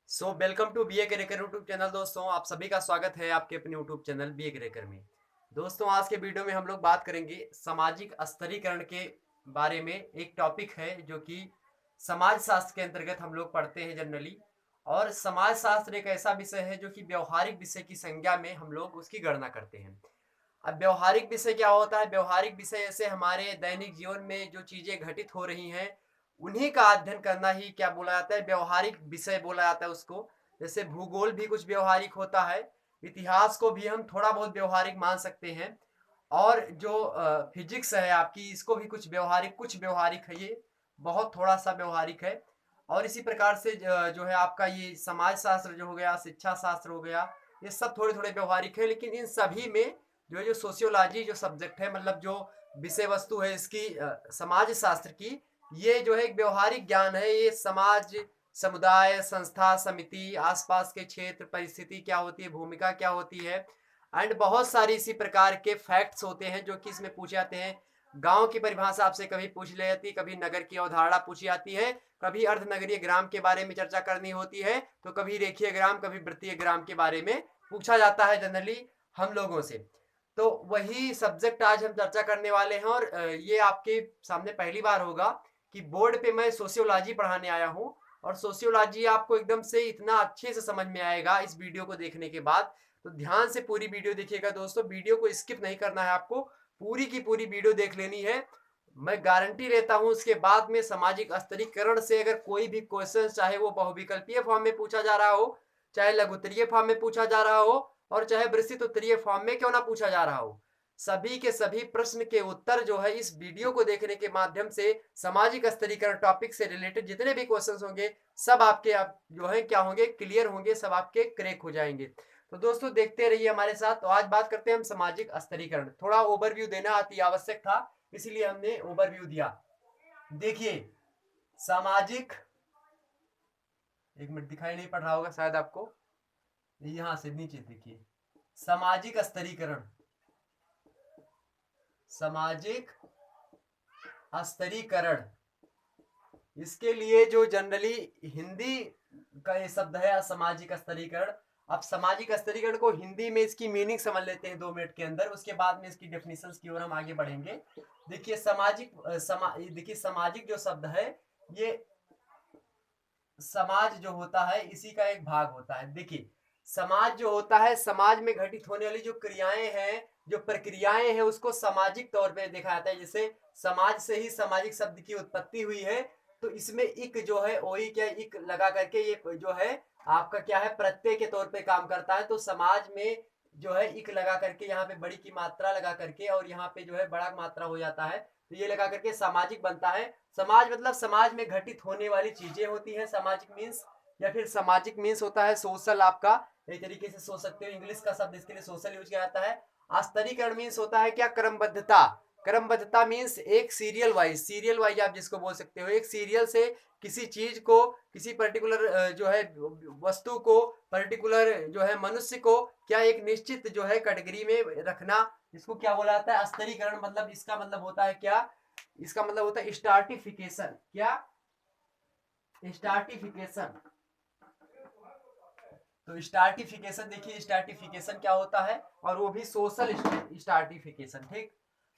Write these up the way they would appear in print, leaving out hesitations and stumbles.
Welcome to B A Karekar YouTube channel. दोस्तों, आप सभी का स्वागत है आपके अपने YouTube channel B A Karekar में। दोस्तों, आज के वीडियो में हम लोग बात करेंगे सामाजिक स्तरीकरण के बारे में। एक टॉपिक है जो कि समाज शास्त्र के अंतर्गत हम लोग पढ़ते हैं जनरली। और समाज शास्त्र एक ऐसा विषय है जो कि व्यवहारिक विषय की संज्ञा में हम लोग उसकी गणना करते हैं। अब व्यवहारिक विषय क्या होता है? व्यवहारिक विषय ऐसे हमारे दैनिक जीवन में जो चीजें घटित हो रही हैं उन्हीं का अध्ययन करना ही क्या बोला जाता है? व्यवहारिक विषय बोला जाता है उसको। जैसे भूगोल भी कुछ व्यवहारिक होता है, इतिहास को भी हम थोड़ा बहुत व्यवहारिक मान सकते हैं। और जो फिजिक्स है आपकी, इसको भी कुछ व्यवहारिक है, ये बहुत थोड़ा सा व्यवहारिक है। और इसी प्रकार से जो है आपका ये समाज शास्त्र जो हो गया, शिक्षा शास्त्र हो गया, ये सब थोड़े थोड़े व्यवहारिक है। लेकिन इन सभी में जो सोशियोलॉजी जो सब्जेक्ट है, मतलब जो विषय वस्तु है इसकी, समाज शास्त्र की, ये जो है एक व्यवहारिक ज्ञान है। ये समाज, समुदाय, संस्था, समिति, आसपास के क्षेत्र, परिस्थिति क्या होती है, भूमिका क्या होती है, एंड बहुत सारी इसी प्रकार के फैक्ट्स होते हैं जो कि इसमें पूछे जाते हैं। गांव की परिभाषा आपसे कभी पूछ ली जाती है, कभी नगर की अवधारणा पूछी जाती है, कभी अर्धनगरीय ग्राम के बारे में चर्चा करनी होती है, तो कभी रेखीय ग्राम, कभी वृत्तीय ग्राम के बारे में पूछा जाता है जनरली हम लोगों से। तो वही सब्जेक्ट आज हम चर्चा करने वाले हैं। और ये आपके सामने पहली बार होगा कि बोर्ड पे मैं सोशियोलॉजी पढ़ाने आया हूँ। और सोशियोलॉजी आपको एकदम से इतना अच्छे से समझ में आएगा इस वीडियो को देखने के बाद। तो ध्यान से पूरी वीडियो देखिएगा दोस्तों, वीडियो को स्किप नहीं करना है आपको, पूरी की पूरी वीडियो देख लेनी है। मैं गारंटी लेता हूं उसके बाद में सामाजिक स्तरीकरण से अगर कोई भी क्वेश्चन, चाहे वो बहुविकल्पीय फॉर्म में पूछा जा रहा हो, चाहे लघुत्तरीय फॉर्म में पूछा जा रहा हो, और चाहे विस्तृत उत्तरीय फॉर्म में क्यों ना पूछा जा रहा हो, सभी के सभी प्रश्न के उत्तर जो है इस वीडियो को देखने के माध्यम से सामाजिक स्तरीकरण टॉपिक से रिलेटेड जितने भी क्वेश्चंस होंगे सब आपके आप जो है क्या होंगे, क्लियर होंगे, सब आपके क्रैक हो जाएंगे। तो दोस्तों देखते रहिए हमारे साथ। तो आज बात करते हैं हम सामाजिक स्तरीकरण। थोड़ा ओवरव्यू देना अति आवश्यक था, इसीलिए हमने ओवरव्यू दिया। देखिए, सामाजिक, एक मिनट, दिखाई नहीं पड़ रहा होगा शायद आपको, यहां से नीचे देखिए, सामाजिक स्तरीकरण, सामाजिक स्तरीकरण, इसके लिए जो जनरली हिंदी का ये शब्द है सामाजिक स्तरीकरण। अब सामाजिक स्तरीकरण को हिंदी में इसकी मीनिंग समझ लेते हैं 2 मिनट के अंदर, उसके बाद में इसकी डेफिनेशन की ओर हम आगे बढ़ेंगे। देखिए देखिए सामाजिक जो शब्द है, ये समाज जो होता है इसी का एक भाग होता है। देखिए, समाज जो होता है, समाज में घटित होने वाली जो क्रियाएं हैं, जो प्रक्रियाएं हैं, उसको सामाजिक तौर पे देखा जाता है। जैसे समाज से ही सामाजिक शब्द की उत्पत्ति हुई है, तो इसमें इक जो है, ओई क्या इक लगा करके ये जो है आपका क्या है, प्रत्यय के तौर पे काम करता है। तो समाज में जो है इक लगा करके, यहाँ पे बड़ी की मात्रा लगा करके, और यहाँ पे जो है बड़ा मात्रा हो जाता है, तो ये लगा करके सामाजिक बनता है। समाज मतलब समाज में घटित होने वाली चीजें होती है सामाजिक मीन्स, या फिर सामाजिक मीन्स होता है सोशल। आपका एक तरीके से सोच सकते हो, इंग्लिश का शब्द इसके लिए सोशल यूज किया जाता है। स्तरीकरण मीन्स होता है क्या, क्रमबद्धता। क्रमबद्धता मीन्स एक सीरियल वाइज आप जिसको बोल सकते हो, एक सीरियल से किसी चीज को, किसी पर्टिकुलर जो है वस्तु को, पर्टिकुलर जो है मनुष्य को, क्या एक निश्चित जो है कैटेगरी में रखना, इसको क्या बोला जाता है, स्तरीकरण। मतलब इसका मतलब होता है क्या, इसका मतलब होता है स्टार्टिफिकेशन। क्या, स्टार्टिफिकेशन। तो स्टार्टिफिकेशन, देखिए स्टार्टिफिकेशन क्या होता है, और वो भी सोशल स्टार्टिफिकेशन। ठीक,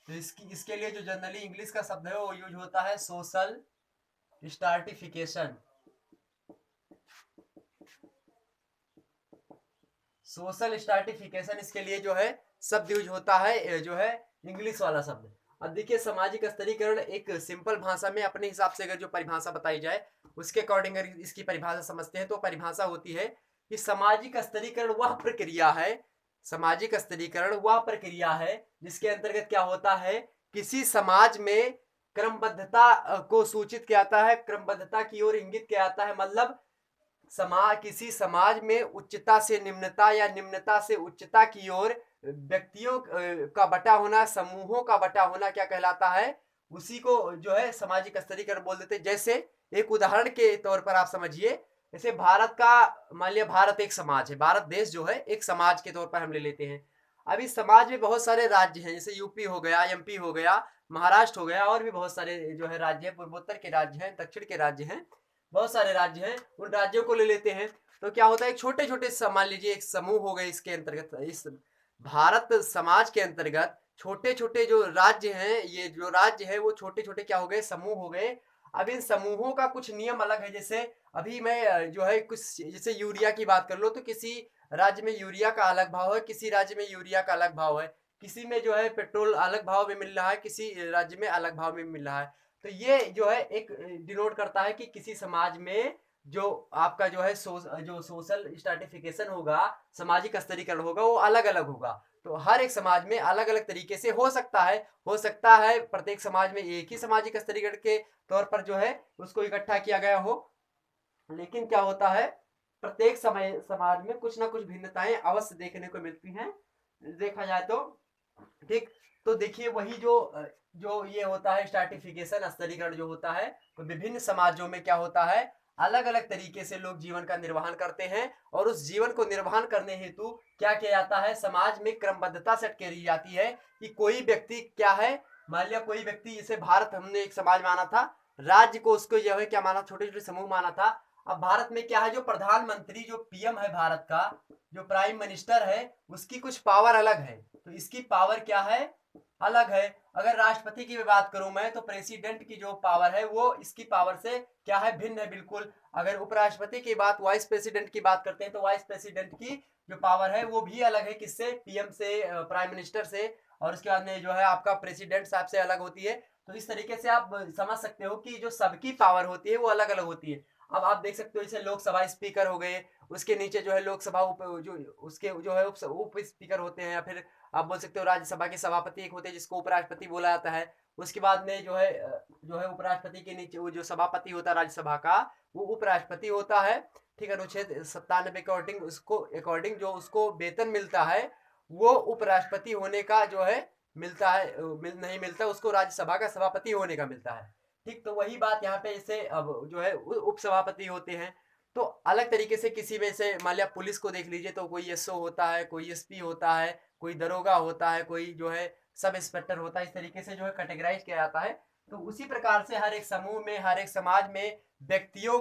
तो इसके लिए जो जनरली इंग्लिश का शब्द है वो यूज होता है सोशल स्टार्टिफिकेशन। सोशल स्टार्टिफिकेशन, इसके लिए जो है शब्द यूज होता है, जो है इंग्लिश वाला शब्द। अब देखिए, सामाजिक स्तरीकरण एक सिंपल भाषा में अपने हिसाब से अगर जो परिभाषा बताई जाए उसके अकॉर्डिंग अगर इसकी परिभाषा समझते हैं, तो परिभाषा होती है कि सामाजिक स्तरीकरण वह प्रक्रिया है, सामाजिक स्तरीकरण वह प्रक्रिया है जिसके अंतर्गत क्या होता है, किसी समाज में क्रमबद्धता को सूचित किया जाता है, क्रमबद्धता की ओर इंगित किया जाता है। मतलब किसी समाज में उच्चता से निम्नता या निम्नता से उच्चता की ओर व्यक्तियों का बटा होना, समूहों का बटा होना क्या कहलाता है, उसी को जो है सामाजिक स्तरीकरण बोल देते हैं। जैसे एक उदाहरण के तौर पर आप समझिए, जैसे भारत का, मान लिया भारत एक समाज है, भारत देश जो है एक समाज के तौर पर हम ले लेते हैं। अब इस समाज में बहुत सारे राज्य हैं, जैसे यूपी हो गया, एमपी हो गया, महाराष्ट्र हो गया, और भी बहुत सारे जो है राज्य है, पूर्वोत्तर के राज्य हैं, दक्षिण के राज्य हैं। बहुत सारे राज्य हैं, उन राज्यों को ले लेते हैं। तो क्या होता है, एक छोटे छोटे मान लीजिए एक समूह हो गए, इसके अंतर्गत इस भारत समाज के अंतर्गत छोटे छोटे जो राज्य हैं, ये जो राज्य है वो छोटे छोटे क्या हो गए, समूह हो गए। अब इन समूहों का कुछ नियम अलग है। जैसे अभी मैं जो है कुछ, जैसे यूरिया की बात कर लो तो किसी राज्य में यूरिया का अलग भाव है, किसी राज्य में यूरिया का अलग भाव है, किसी में जो है पेट्रोल अलग भाव में मिल रहा है, किसी राज्य में अलग भाव में मिल रहा है। तो ये जो है एक डिनोट करता है कि किसी समाज में जो आपका जो है जो सोशल स्ट्रैटिफिकेशन होगा, सामाजिक स्तरीकरण होगा, वो अलग अलग होगा। तो हर एक समाज में अलग अलग तरीके से हो सकता है प्रत्येक समाज में एक ही सामाजिक स्तरीकरण के तौर पर जो है उसको इकट्ठा किया गया हो, लेकिन क्या होता है, प्रत्येक समय समाज में कुछ ना कुछ भिन्नताएं अवश्य देखने को मिलती हैं, देखा जाए तो। ठीक, तो देखिए वही जो ये होता है स्ट्रैटिफिकेशन, स्तरीकरण जो होता है, तो विभिन्न समाजों में क्या होता है, अलग अलग तरीके से लोग जीवन का निर्वहन करते हैं, और उस जीवन को निर्वहन करने हेतु क्या किया जाता है, समाज में क्रमबद्धता सेट करी जाती है कि कोई व्यक्ति क्या है, मान लिया कोई व्यक्ति, जैसे भारत हमने एक समाज माना था, राज्य को उसको जो है क्या माना, छोटे छोटे समूह माना था। अब भारत में क्या है, जो प्रधानमंत्री, जो पीएम है भारत का, जो प्राइम मिनिस्टर है, उसकी कुछ पावर अलग है, तो इसकी पावर क्या है, अलग है। अगर राष्ट्रपति की बात करूं मैं, तो प्रेसिडेंट की जो पावर है वो इसकी पावर से क्या है, भिन्न है बिल्कुल। अगर उपराष्ट्रपति की बात, वाइस प्रेसिडेंट की बात करते हैं, तो वाइस प्रेसिडेंट की जो पावर है वो भी अलग है, किससे, पीएम से, प्राइम मिनिस्टर से, और उसके बाद में जो है आपका प्रेसिडेंट साहब से अलग होती है। तो इस तरीके से आप समझ सकते हो कि जो सबकी पावर होती है वो अलग अलग होती है। अब आप देख सकते हो जैसे लोकसभा स्पीकर हो गए, उसके नीचे जो है लोकसभा जो उसके जो है उप स्पीकर होते हैं, या फिर आप बोल सकते हो राज्यसभा के सभापति एक होते हैं जिसको उपराष्ट्रपति बोला जाता है। उसके बाद में जो है उपराष्ट्रपति के नीचे वो जो सभापति होता है राज्यसभा का, वो उपराष्ट्रपति होता है। ठीक है, अनुच्छेद 97 के अकॉर्डिंग जो उसको वेतन मिलता है, वो उपराष्ट्रपति होने का जो है मिलता है, नहीं मिलता, उसको राज्यसभा का सभापति होने का मिलता है। ठीक, तो वही बात यहाँ पे इसे अब जो है उप सभापति होते हैं। तो अलग तरीके से किसी में से मान लिया पुलिस को देख लीजिए, तो कोई एसओ होता है, कोई एसपी होता है, कोई दरोगा होता है, कोई जो है सब इंस्पेक्टर होता है, इस तरीके से जो है कैटेगराइज किया जाता है। तो उसी प्रकार से हर एक समूह में, हर एक समाज में व्यक्तियों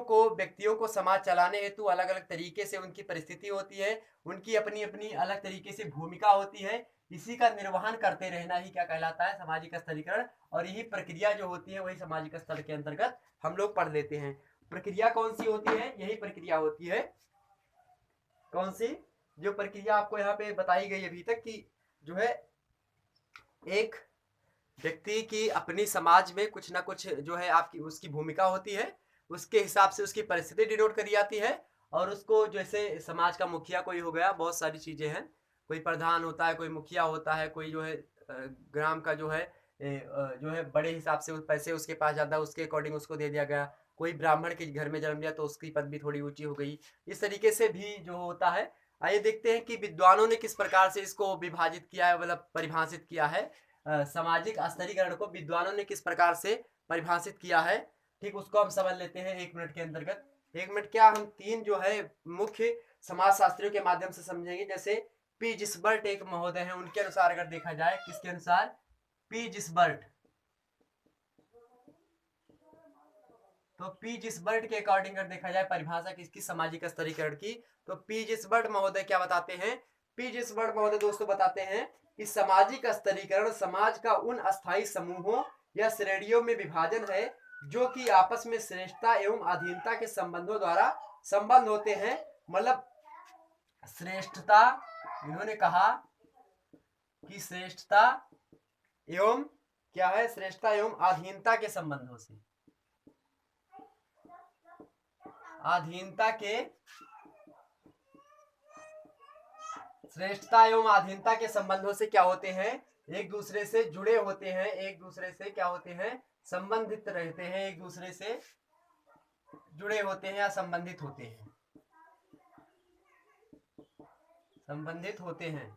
को समाज चलाने हेतु अलग अलग तरीके से उनकी परिस्थिति होती है, उनकी अपनी अपनी अलग तरीके से भूमिका होती है। इसी का निर्वहन करते रहना ही क्या कहलाता है, सामाजिक स्तरीकरण। और यही प्रक्रिया जो होती है वही सामाजिक स्तर के अंतर्गत हम लोग पढ़ लेते हैं। प्रक्रिया कौन सी होती है, यही प्रक्रिया होती है, कौन सी, जो प्रक्रिया आपको यहाँ पे बताई गई अभी तक, कि जो है एक व्यक्ति की अपनी समाज में कुछ ना कुछ जो है आपकी उसकी भूमिका होती है, उसके हिसाब से उसकी परिस्थिति डिनोट करी जाती है, और उसको जैसे समाज का मुखिया कोई हो गया, बहुत सारी चीजें हैं, कोई प्रधान होता है, कोई मुखिया होता है, कोई जो है ग्राम का जो है बड़े हिसाब से पैसे उसके पास ज्यादा, उसके अकॉर्डिंग उसको दे दिया गया। कोई ब्राह्मण के घर में जन्म लिया तो उसकी पदवी थोड़ी ऊंची हो गई। इस तरीके से भी जो होता है। आइए देखते हैं कि विद्वानों ने किस प्रकार से इसको विभाजित किया है, मतलब परिभाषित किया है। सामाजिक स्तरीकरण को विद्वानों ने किस प्रकार से परिभाषित किया है, ठीक उसको हम समझ लेते हैं 1 मिनट के अंतर्गत। 1 मिनट क्या, हम 3 जो है मुख्य समाज शास्त्रियों के माध्यम से समझेंगे। जैसे पी जिसबर्ट एक महोदय हैं, उनके अनुसार अगर देखा जाए, किसके अनुसार, पी जिसबर्ट, तो पी जिसबर्ट के अकॉर्डिंग अगर देखा जाए परिभाषा किसकी, सामाजिक स्तरीकरण की, तो पी जिसबर्ट महोदय क्या बताते हैं, पी जिसबर्ट महोदय दोस्तों बताते हैं कि सामाजिक स्तरीकरण समाज का उन अस्थायी समूहों या श्रेणियों में विभाजन है जो कि आपस में श्रेष्ठता एवं अधीनता के संबंधों द्वारा संबंध होते हैं। मतलब श्रेष्ठता, इन्होंने कहा कि श्रेष्ठता एवं क्या है, श्रेष्ठता एवं अधीनता के संबंधों से, अधीनता के, श्रेष्ठता एवं अधीनता के संबंधों से क्या होते हैं, एक दूसरे से जुड़े होते हैं, एक दूसरे से क्या होते हैं, संबंधित रहते हैं, एक दूसरे से जुड़े होते हैं या संबंधित होते हैं, संबंधित होते हैं।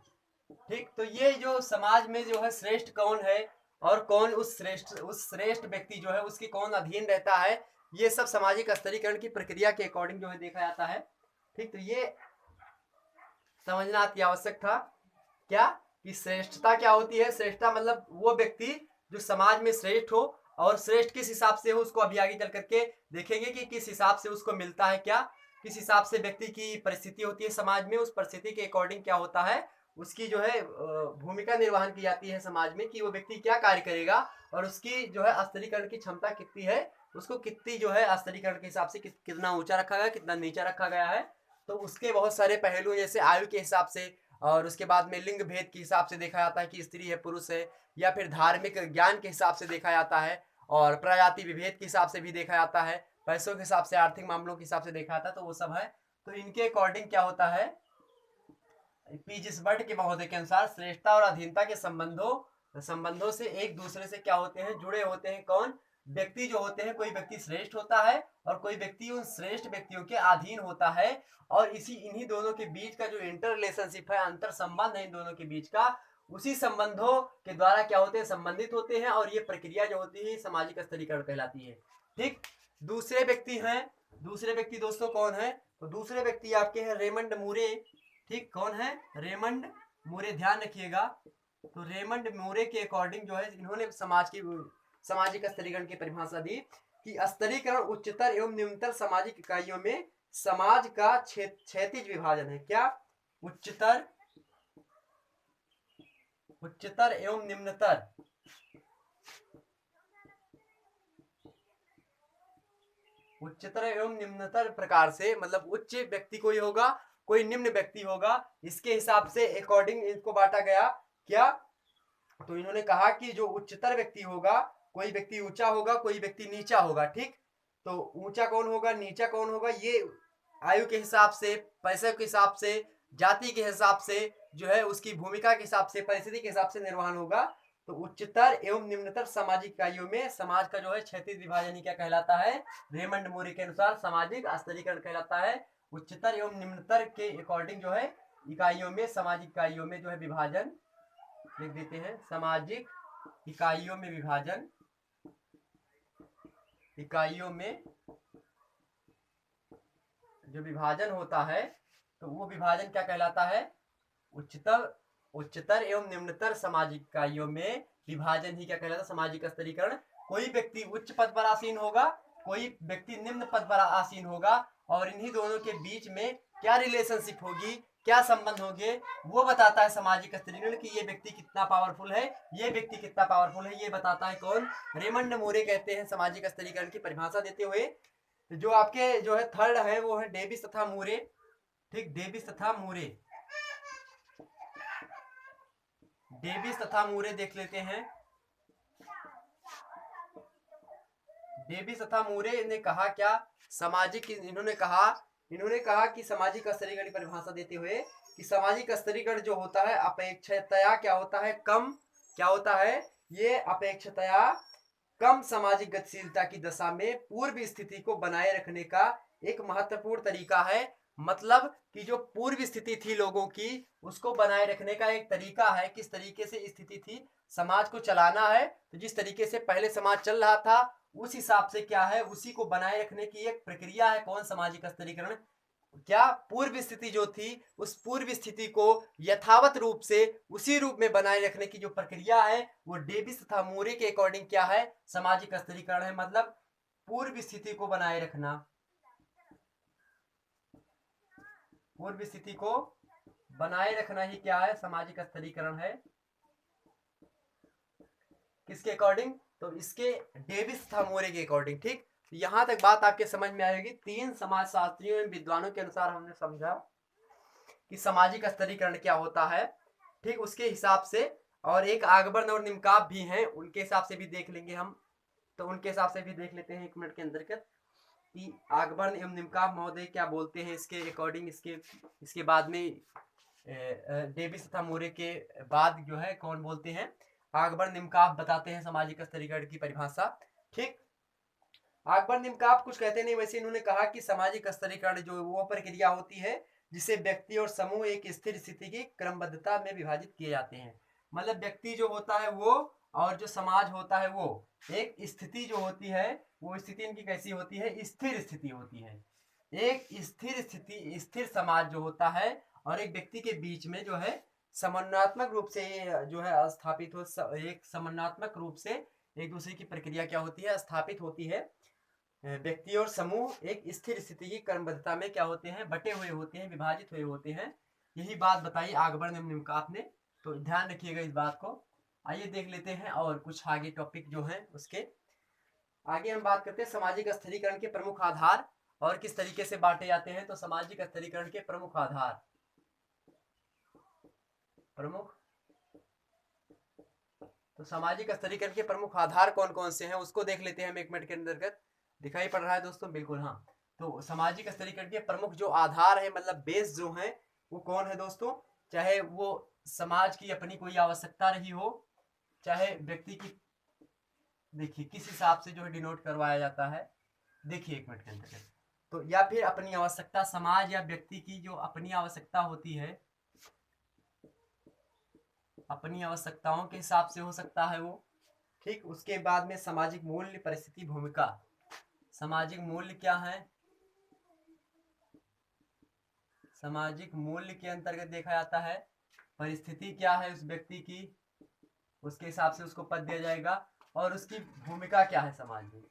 ठीक, तो ये जो समाज में जो है श्रेष्ठ कौन है, और कौन उस श्रेष्ठ व्यक्ति जो है उसकी कौन अधीन रहता है, ये सब सामाजिक स्तरीकरण की प्रक्रिया के अकॉर्डिंग जो है देखा जाता है। ठीक, तो ये समझना अति आवश्यक था। क्या, कि श्रेष्ठता क्या होती है, श्रेष्ठता मतलब वो व्यक्ति जो समाज में श्रेष्ठ हो, और श्रेष्ठ किस हिसाब से हो उसको अभी आगे चल करके देखेंगे कि किस हिसाब से उसको मिलता है, क्या किस हिसाब से व्यक्ति की परिस्थिति होती है समाज में, उस परिस्थिति के अकॉर्डिंग क्या होता है, उसकी जो है भूमिका निर्वहन की जाती है समाज में कि वो व्यक्ति क्या कार्य करेगा और उसकी जो है स्तरीकरण की क्षमता कितनी है, उसको कितनी जो है स्तरीकरण के हिसाब से कितना ऊंचा रखा गया, कितना नीचा रखा गया है। तो उसके बहुत सारे पहलू जैसे आयु के हिसाब से और उसके बाद में लिंग भेद के हिसाब से देखा जाता है कि स्त्री है पुरुष है, या फिर धार्मिक ज्ञान के हिसाब से देखा जाता है, और प्रजाति विभेद के हिसाब से भी देखा जाता है, पैसों के हिसाब से, आर्थिक मामलों के हिसाब से देखा जाता है। तो वो सब है। तो इनके अकॉर्डिंग क्या होता है, पीजिसबर्ड के महोदय के अनुसार श्रेष्ठता और अधीनता के संबंधों से एक दूसरे से क्या होते हैं, जुड़े होते हैं। कौन व्यक्ति जो होते हैं, कोई व्यक्ति श्रेष्ठ होता है और कोई व्यक्ति उन श्रेष्ठ व्यक्तियों के अधीन होता है, और इन्हीं दोनों के बीच का जो इंटर रिलेशनशिप है, अंतर संबंध है इन दोनों के बीच का, उसी संबंधों के द्वारा क्या होते हैं, संबंधित होते हैं, और ये प्रक्रिया जो होती है सामाजिक स्तरीकरण कहलाती है। ठीक। दूसरे व्यक्ति दोस्तों कौन है, तो दूसरे व्यक्ति आपके हैं रेमंड मूरे। ठीक, कौन है, रेमंड मूरे, ध्यान रखिएगा। तो रेमंड मूरे के अकॉर्डिंग जो है इन्होंने सामाजिक स्तरीकरण की परिभाषा दी कि स्तरीकरण उच्चतर एवं निम्नतर सामाजिक इकाइयों में समाज का क्षैतिज विभाजन है। क्या, उच्चतर एवं निम्नतर प्रकार से, मतलब उच्च व्यक्ति कोई होगा, कोई निम्न व्यक्ति होगा, इसके हिसाब से अकॉर्डिंग इनको बांटा गया। क्या, तो इन्होंने कहा कि जो उच्चतर व्यक्ति होगा, कोई व्यक्ति ऊंचा होगा, कोई व्यक्ति नीचा होगा। ठीक, तो ऊंचा कौन होगा, नीचा कौन होगा, ये आयु के हिसाब से, पैसे के हिसाब से, जाति के हिसाब से, जो है उसकी भूमिका के हिसाब से, परिस्थिति के हिसाब से निर्वहन होगा। तो उच्चतर एवं निम्नतर सामाजिक इकाइयों में समाज का जो है क्षैतिज विभाजन क्या कहलाता है, रेमंड मूरे के अनुसार सामाजिक स्तरीकरण कहलाता है। उच्चतर एवं निम्नतर के अकॉर्डिंग जो है इकाइयों में, सामाजिक इकाइयों में जो है विभाजन लिख देते हैं, सामाजिक इकाइयों में विभाजन, इकाइयों में जो विभाजन होता है, तो वो विभाजन क्या कहलाता है, उच्चतर एवं निम्नतर सामाजिक इकाइयों में विभाजन ही क्या कहलाता है, सामाजिक स्तरीकरण। कोई व्यक्ति उच्च पद पर आसीन होगा, कोई व्यक्ति निम्न पद पर आसीन होगा, और इन्हीं दोनों के बीच में क्या रिलेशनशिप होगी, क्या संबंध होंगे, वो बताता है सामाजिक स्तरीकरण कि ये व्यक्ति कितना पावरफुल है, ये व्यक्ति कितना पावरफुल है, ये बताता है कौन, रेमंड मूरे कहते हैं सामाजिक स्तरीकरण की परिभाषा देते हुए। जो आपके जो है थर्ड है वो है डेविस तथा मूरे। ठीक, डेविस तथा मूरे देख लेते हैं। डेविस तथा मूरे ने कहा क्या, इन्होंने कहा कि सामाजिक स्तरीकरण की परिभाषा देते हुए कि सामाजिक स्तरीकरण जो होता है अपेक्षातया क्या होता है, कम, क्या होता है, ये अपेक्षातया कम सामाजिक गतिशीलता की दशा में पूर्व स्थिति को बनाए रखने का एक महत्वपूर्ण तरीका है। मतलब कि जो पूर्व स्थिति थी लोगों की, उसको बनाए रखने का एक तरीका है, किस तरीके से स्थिति थी, समाज को चलाना है तो जिस तरीके से पहले समाज चल रहा था उस हिसाब से क्या है, उसी को बनाए रखने की एक प्रक्रिया है। कौन, सामाजिक स्तरीकरण। क्या, पूर्व स्थिति जो थी उस पूर्व स्थिति को यथावत रूप से उसी रूप में बनाए रखने की जो प्रक्रिया है वो डेविस तथा मूरे के अकॉर्डिंग क्या है, सामाजिक स्तरीकरण है। मतलब पूर्व स्थिति को बनाए रखना, पूर्व स्थिति को बनाए रखना ही क्या है, सामाजिक स्तरीकरण है। किसके अकॉर्डिंग, तो इसके डेविस तथा मूरे के अकॉर्डिंग। ठीक, यहां तक बात आपके समझ में आएगी। 3 समाजशास्त्रियों एवं विद्वानों के अनुसार हमने समझा कि सामाजिक स्तरीकरण क्या होता है। ठीक, उसके हिसाब से, और एक आगबर्न और निमकाब भी हैं, उनके हिसाब से भी देख लेंगे हम। तो उनके हिसाब से भी देख लेते हैं 1 मिनट के अंतर्गत कि आगबर्न एवं निमकाब महोदय क्या बोलते हैं इसके अकॉर्डिंग। इसके बाद में डेविस तथा मूरे के बाद जो है कौन बोलते हैं, आगबर्न निमकाब बताते हैं सामाजिक स्तरीकरण की परिभाषा। ठीक, आगबर्न निमकाब कुछ कहते नहीं, वैसे इन्होंने कहा कि सामाजिक स्तरीकरण जो वो प्रक्रिया होती है जिसे व्यक्ति और समूह एक स्थिर स्थिति की क्रमबद्धता में विभाजित किए जाते हैं। मतलब व्यक्ति जो होता है वो, और जो समाज होता है वो, एक स्थिति जो होती है वो स्थिति इनकी कैसी होती है, स्थिर स्थिति होती है। एक स्थिर स्थिति, स्थिर समाज जो होता है और एक व्यक्ति के बीच में जो है समन्वयात्मक रूप से जो है स्थापित हो, एक समन्वयात्मक रूप से एक दूसरे की प्रक्रिया क्या होती है, स्थापित होती है। व्यक्ति और समूह एक स्थिर स्थिति की क्रमबद्धता में क्या होते हैं, बटे हुए होते हैं, विभाजित हुए होते हैं। यही बात बताई आगे बढ़ने में आपने, तो ध्यान रखिएगा इस बात को। आइए देख लेते हैं और कुछ आगे टॉपिक जो है उसके आगे हम बात करते हैं सामाजिक स्थिरीकरण के प्रमुख आधार और किस तरीके से बांटे जाते हैं। तो सामाजिक स्थिरीकरण के प्रमुख आधार, तो सामाजिक स्थिरीकरण के प्रमुख आधार कौन कौन से हैं उसको देख लेते हैं हम 1 मिनट के अंतर्गत। दिखाई पड़ रहा है दोस्तों, बिल्कुल हाँ। तो सामाजिक स्थिरीकरण के प्रमुख जो आधार है, मतलब बेस जो है, वो कौन है दोस्तों। चाहे वो समाज की अपनी कोई आवश्यकता रही हो, चाहे व्यक्ति की, देखिए किस हिसाब से जो है डिनोट करवाया जाता है, देखिए 1 मिनट के अंतर्गत। तो या फिर अपनी आवश्यकता, समाज या व्यक्ति की जो अपनी आवश्यकता होती है, अपनी आवश्यकताओं के हिसाब से हो सकता है वो, ठीक। उसके बाद में सामाजिक मूल्य, परिस्थिति, भूमिका। सामाजिक मूल्य क्या है, सामाजिक मूल्य के अंतर्गत देखा जाता है। परिस्थिति क्या है उस व्यक्ति की, उसके हिसाब से उसको पद दिया जाएगा। और उसकी भूमिका क्या है समाज में।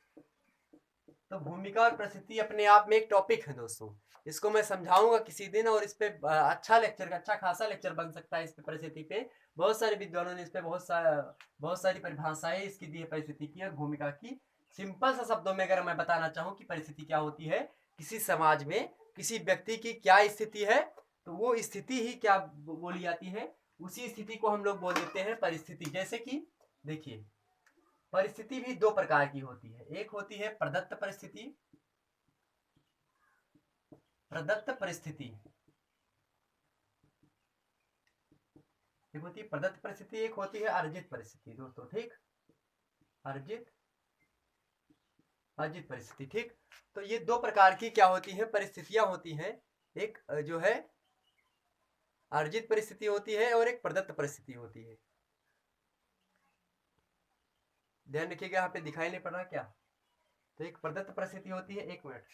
तो भूमिका और परिस्थिति अपने आप में एक टॉपिक है दोस्तों, इसको मैं समझाऊंगा किसी दिन, और इस पे अच्छा लेक्चर, अच्छा खासा लेक्चर बन सकता है इस पे, परिस्थिति पे। बहुत सारे विद्वानों ने इस पे बहुत सारी परिभाषाएं इसकी दी है, परिस्थिति की और भूमिका की। सिंपल सा शब्दों में अगर मैं बताना चाहूँ कि परिस्थिति क्या होती है, किसी समाज में किसी व्यक्ति की क्या स्थिति है, तो वो स्थिति ही क्या बोली जाती है, उसी स्थिति को हम लोग बोल देते हैं परिस्थिति। जैसे कि देखिए, परिस्थिति भी दो प्रकार की होती है। एक होती है प्रदत्त परिस्थिति, प्रदत्त परिस्थिति, एक होती है प्रदत्त परिस्थिति, एक होती है अर्जित परिस्थिति दोस्तों, ठीक। अर्जित, अर्जित परिस्थिति, ठीक। तो ये दो प्रकार की क्या होती है, परिस्थितियां होती हैं। एक जो है अर्जित परिस्थिति होती है और एक प्रदत्त परिस्थिति होती है। ध्यान रखिएगा, यहाँ पे दिखाई नहीं पड़ रहा क्या। तो एक प्रदत्त परिस्थिति होती है, 1 मिनट।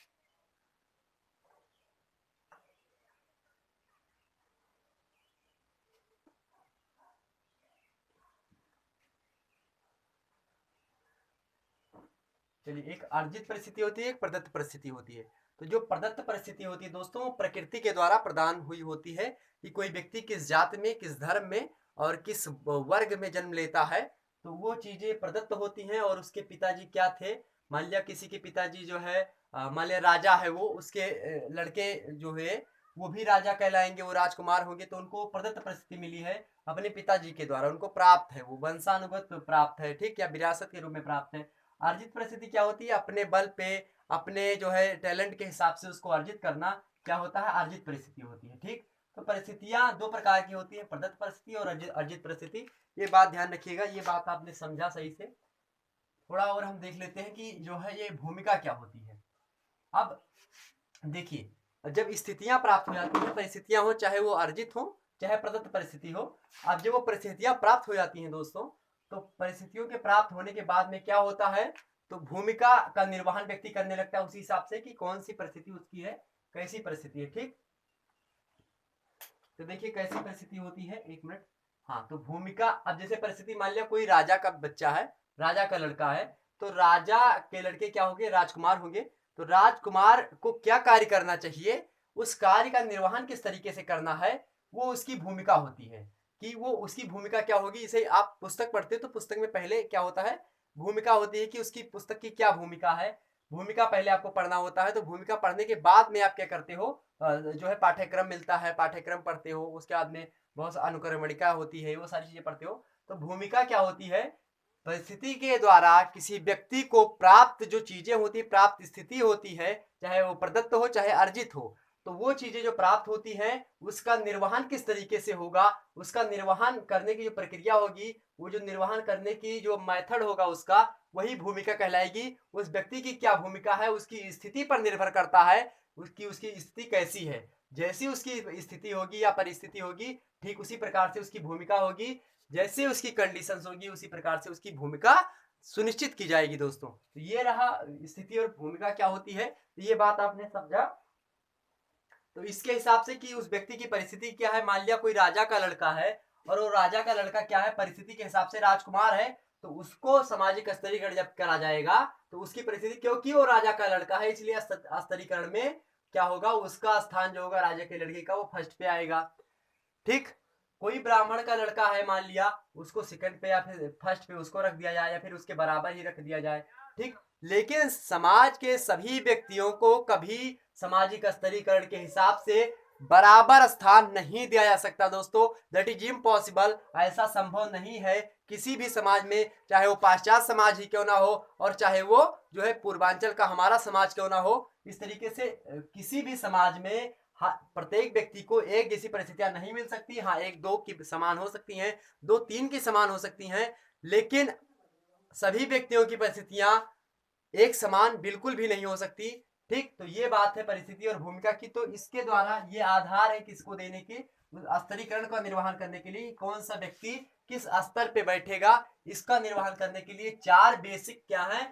चलिए, एक अर्जित परिस्थिति होती है, एक प्रदत्त परिस्थिति होती है। तो जो प्रदत्त परिस्थिति होती है दोस्तों, वो प्रकृति के द्वारा प्रदान हुई होती है कि कोई व्यक्ति किस जाति में, किस धर्म में और किस वर्ग में जन्म लेता है, तो वो चीजें प्रदत्त होती हैं। और उसके पिताजी क्या थे, मान लिया किसी के पिताजी जो है मान लिया राजा है, वो उसके लड़के जो है वो भी राजा कहलाएंगे, वो राजकुमार होंगे, तो उनको प्रदत्त परिस्थिति मिली है अपने पिताजी के द्वारा, उनको प्राप्त है, वो वंशानुगत प्राप्त है, ठीक, या विरासत के रूप में प्राप्त है। अर्जित परिस्थिति क्या होती है, अपने बल पे, अपने जो है टैलेंट के हिसाब से उसको अर्जित करना क्या होता है, अर्जित परिस्थिति होती है, ठीक। तो परिस्थितियां दो प्रकार की होती है, प्रदत्त परिस्थिति और अर्जित परिस्थिति। ये बात ध्यान रखिएगा, ये बात आपने समझा सही से। थोड़ा और हम देख लेते हैं कि जो है ये भूमिका क्या होती है। अब देखिए, जब स्थितियां प्राप्त हो जाती हैं, परिस्थितियां हो, चाहे वो अर्जित हो चाहे प्रदत्त परिस्थिति हो, अब जब वो परिस्थितियां प्राप्त हो जाती हैं दोस्तों, तो परिस्थितियों के प्राप्त होने के बाद में क्या होता है, तो भूमिका का निर्वहन व्यक्ति करने लगता है उसी हिसाब से कि कौन सी परिस्थिति उसकी है, कैसी परिस्थिति है, ठीक। तो देखिए कैसी परिस्थिति होती है, 1 मिनट। हाँ, तो भूमिका, अब जैसे परिस्थिति मान लिया कोई राजा का बच्चा है, राजा का लड़का है, तो राजा के लड़के क्या होंगे, राजकुमार होंगे। तो राजकुमार को क्या कार्य करना चाहिए, उस कार्य का निर्वहन किस तरीके से करना है, वो उसकी भूमिका होती है। कि वो उसकी भूमिका क्या होगी, इसे आप पुस्तक पढ़ते हो तो पुस्तक में पहले क्या होता है, भूमिका होती है कि उसकी पुस्तक की क्या भूमिका है, भूमिका पहले आपको पढ़ना होता है। तो भूमिका पढ़ने के बाद में आप क्या करते हो, जो है पाठ्यक्रम मिलता है, पाठ्यक्रम पढ़ते हो, उसके बाद में बहुत अनुक्रमणिका होती है, वो सारी चीजें पढ़ते हो। तो भूमिका क्या होती है, परिस्थिति के द्वारा किसी व्यक्ति को प्राप्त जो चीजें होती है, प्राप्त स्थिति होती है, चाहे वो प्रदत्त हो चाहे अर्जित हो, तो वो चीजें जो प्राप्त होती हैं उसका निर्वहन किस तरीके से होगा, उसका निर्वहन करने की जो प्रक्रिया होगी, वो जो निर्वहन करने की जो मेथड होगा उसका, वही भूमिका कहलाएगी। उस व्यक्ति की क्या भूमिका है, उसकी स्थिति पर निर्भर करता है, उसकी स्थिति कैसी है। जैसी उसकी स्थिति होगी या परिस्थिति होगी, ठीक उसी प्रकार से उसकी भूमिका होगी। जैसे उसकी कंडीशंस होगी उसी प्रकार से उसकी भूमिका सुनिश्चित की जाएगी दोस्तों। तो ये रहा स्थिति और भूमिका क्या होती है, तो ये बात आपने समझा। तो इसके हिसाब से कि उस व्यक्ति की परिस्थिति क्या है, मान लिया कोई राजा का लड़का है और वो राजा का लड़का क्या है, परिस्थिति के हिसाब से राजकुमार है, तो उसको सामाजिक स्तरीकरण जब करा जाएगा तो उसकी परिस्थिति, क्योंकि वो राजा का लड़का है इसलिए स्तरीकरण में क्या होगा, उसका स्थान जो होगा राजा के लड़के का वो फर्स्ट पे आएगा। ठीक, कोई ब्राह्मण का लड़का है मान लिया, उसको सेकंड पे या फिर फर्स्ट पे उसको रख दिया जाए या फिर उसके बराबर ही रख दिया जाए। ठीक, लेकिन समाज के सभी व्यक्तियों को कभी सामाजिक स्तरीकरण के हिसाब से बराबर स्थान नहीं दिया जा सकता दोस्तों, दैट इज इम्पॉसिबल। ऐसा संभव नहीं है किसी भी समाज में, चाहे वो पाश्चात्य समाज ही क्यों ना हो और चाहे वो जो है पूर्वांचल का हमारा समाज क्यों ना हो। इस तरीके से किसी भी समाज में प्रत्येक व्यक्ति को एक जैसी परिस्थितियां नहीं मिल सकती। हाँ, एक दो की समान हो सकती हैं, दो तीन की समान हो सकती हैं, लेकिन सभी व्यक्तियों की परिस्थितियां एक समान बिल्कुल भी नहीं हो सकती। ठीक, तो ये बात है परिस्थिति और भूमिका की। तो इसके द्वारा ये आधार है किसको देने की, स्तरीकरण का निर्वहन करने के लिए कौन सा व्यक्ति किस स्तर पे बैठेगा, इसका निर्वहन करने के लिए चार बेसिक क्या है,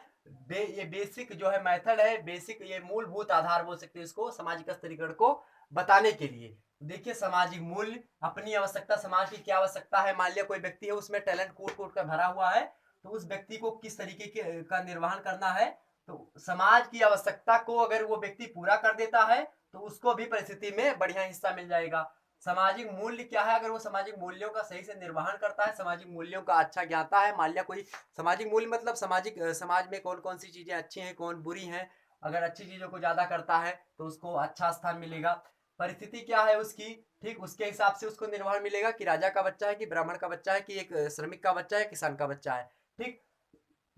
ये बेसिक जो है मेथड है, बेसिक ये मूलभूत आधार बोल सकते हैं इसको सामाजिक स्तरीकरण को बताने के लिए। देखिए, सामाजिक मूल्य, अपनी आवश्यकता, समाज की क्या आवश्यकता है, मान लिया कोई व्यक्ति है उसमें टैलेंट कूट कूट कर भरा हुआ है, तो उस व्यक्ति को किस तरीके के का निर्वहन करना है, तो समाज की आवश्यकता को अगर वो व्यक्ति पूरा कर देता है तो उसको भी परिस्थिति में बढ़िया हिस्सा मिल जाएगा। सामाजिक मूल्य क्या है, अगर वो सामाजिक मूल्यों का सही से निर्वहन करता है, सामाजिक मूल्यों का अच्छा ज्ञाता है, मान लिया कोई सामाजिक मूल्य मतलब सामाजिक समाज में कौन कौन सी चीजें अच्छी हैं कौन बुरी हैं, अगर अच्छी चीजों को ज्यादा करता है तो उसको अच्छा स्थान मिलेगा। परिस्थिति क्या है उसकी, ठीक, उसके हिसाब से उसको निर्वहन मिलेगा कि राजा का बच्चा है कि ब्राह्मण का बच्चा है कि एक श्रमिक का बच्चा है, किसान का बच्चा है। ठीक,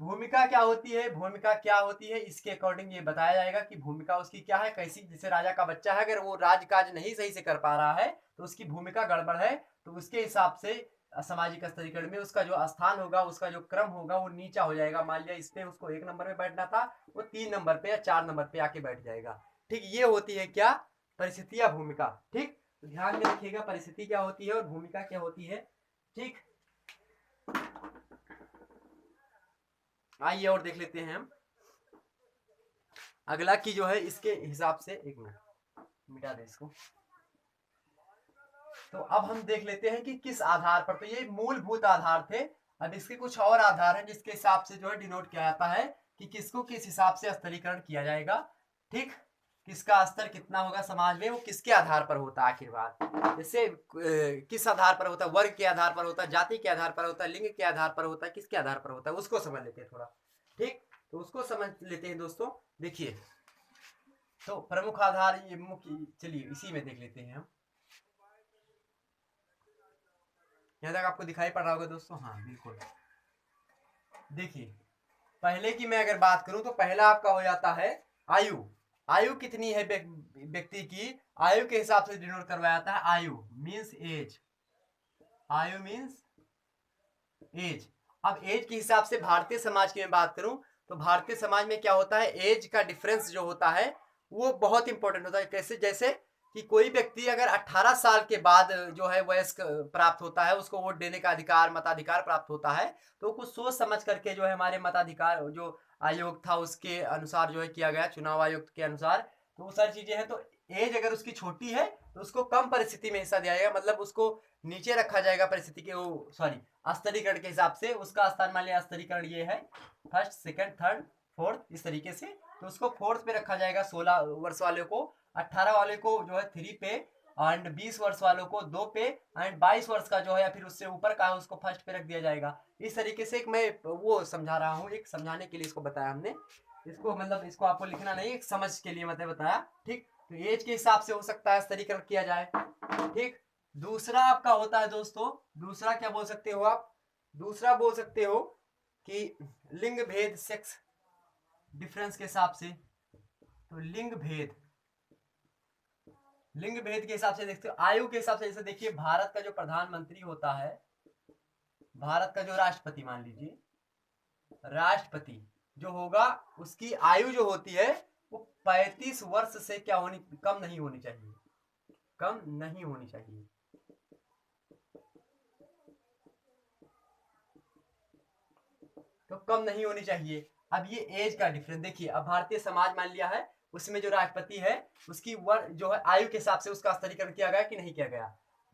भूमिका क्या होती है, भूमिका क्या होती है इसके अकॉर्डिंग ये बताया जाएगा कि भूमिका उसकी क्या है, कैसी, जैसे राजा का बच्चा है अगर वो राजकाज नहीं सही से कर पा रहा है तो उसकी भूमिका गड़बड़ है, तो उसके हिसाब से सामाजिक स्तरीकरण में उसका जो स्थान होगा, उसका जो क्रम होगा वो नीचा हो जाएगा। मान लिया इस पे उसको 1 नंबर पे बैठना था, वो 3 नंबर पे या 4 नंबर पे आके बैठ जाएगा। ठीक, ये होती है क्या, परिस्थिति या भूमिका। ठीक, तो ध्यान में रखिएगा परिस्थिति क्या होती है और भूमिका क्या होती है। ठीक, आइए और देख लेते हैं हम अगला की जो है इसके हिसाब से, एक मिनट मिटा दे इसको। तो अब हम देख लेते हैं कि किस आधार पर, तो ये मूलभूत आधार थे, अब इसके कुछ और आधार हैं जिसके हिसाब से जो है डिनोट किया जाता है कि किसको किस हिसाब से स्तरीकरण किया जाएगा। ठीक, किसका स्तर कितना होगा समाज में, वो किसके आधार पर होता है आखिरकार, जैसे किस आधार पर होता है, वर्ग के आधार पर होता है, जाति के आधार पर होता है, लिंग के आधार पर होता है, किसके आधार पर होता है उसको समझ लेते हैं थोड़ा। ठीक, तो उसको समझ लेते हैं दोस्तों। देखिए, तो प्रमुख आधार ये मुख्य, चलिए इसी में देख लेते हैं हम। यहाँ तक आपको दिखाई पड़ रहा होगा दोस्तों, हाँ बिल्कुल। देखिए, पहले की मैं अगर बात करूं तो पहला आपका हो जाता है आयु। आयु कितनी है व्यक्ति की, आयु के हिसाब से डिनोट करवाया जाता है। आयु मींस एज, आयु मींस एज। अब एज के हिसाब से भारतीय समाज की मैं बात करूं तो भारतीय समाज में क्या होता है, एज का डिफरेंस जो होता है वो बहुत इंपॉर्टेंट होता है। कैसे, जैसे कि कोई व्यक्ति अगर 18 साल के बाद जो है वयस्क प्राप्त होता है, उसको वोट देने का अधिकार, मताधिकार प्राप्त होता है, तो कुछ सोच समझ करके जो है हमारे मताधिकार जो आयोग था उसके अनुसार जो है किया गया, चुनाव आयोग के अनुसार, तो वो सारी चीजें हैं। तो एज अगर उसकी छोटी है तो उसको कम परिस्थिति में हिस्सा दिया जाएगा, मतलब उसको नीचे रखा जाएगा परिस्थिति के, वो सॉरी स्तरीकरण के हिसाब से। उसका स्थान मान लिया स्तरीकरण ये है फर्स्ट, सेकंड, थर्ड, फोर्थ, इस तरीके से, तो उसको फोर्थ पे रखा जाएगा 16 वर्ष वाले को, 18 वाले को जो है 3 पे, एंड 20 वर्ष वालों को 2 पे, एंड 22 वर्ष का जो है या फिर उससे ऊपर का है उसको फर्स्ट पे रख दिया जाएगा। इस तरीके से एक मैं वो समझा रहा हूँ, एक समझाने के लिए इसको बताया हमने, इसको मतलब इसको आपको लिखना नहीं, एक समझ के लिए मतलब बताया। ठीक, तो एज के हिसाब से हो सकता है स्तरीकरण किया जाए। ठीक, दूसरा आपका होता है दोस्तों, दूसरा क्या बोल सकते हो आप, दूसरा बोल सकते हो कि लिंग भेद, सेक्स डिफरेंस के हिसाब से। तो लिंग भेद, लिंग भेद के हिसाब से देखते हो, आयु के हिसाब से। जैसे देखिए, भारत का जो प्रधानमंत्री होता है, भारत का जो राष्ट्रपति मान लीजिए, राष्ट्रपति जो होगा उसकी आयु जो होती है वो 35 वर्ष से क्या होनी, कम नहीं होनी चाहिए, कम नहीं होनी चाहिए। तो कम नहीं होनी चाहिए। अब ये एज का डिफरेंस देखिए, अब भारतीय समाज मान लिया है, उसमें जो राष्ट्रपति है उसकी वर्ष जो है आयु के हिसाब से उसका स्तरीकरण किया गया कि नहीं किया गया,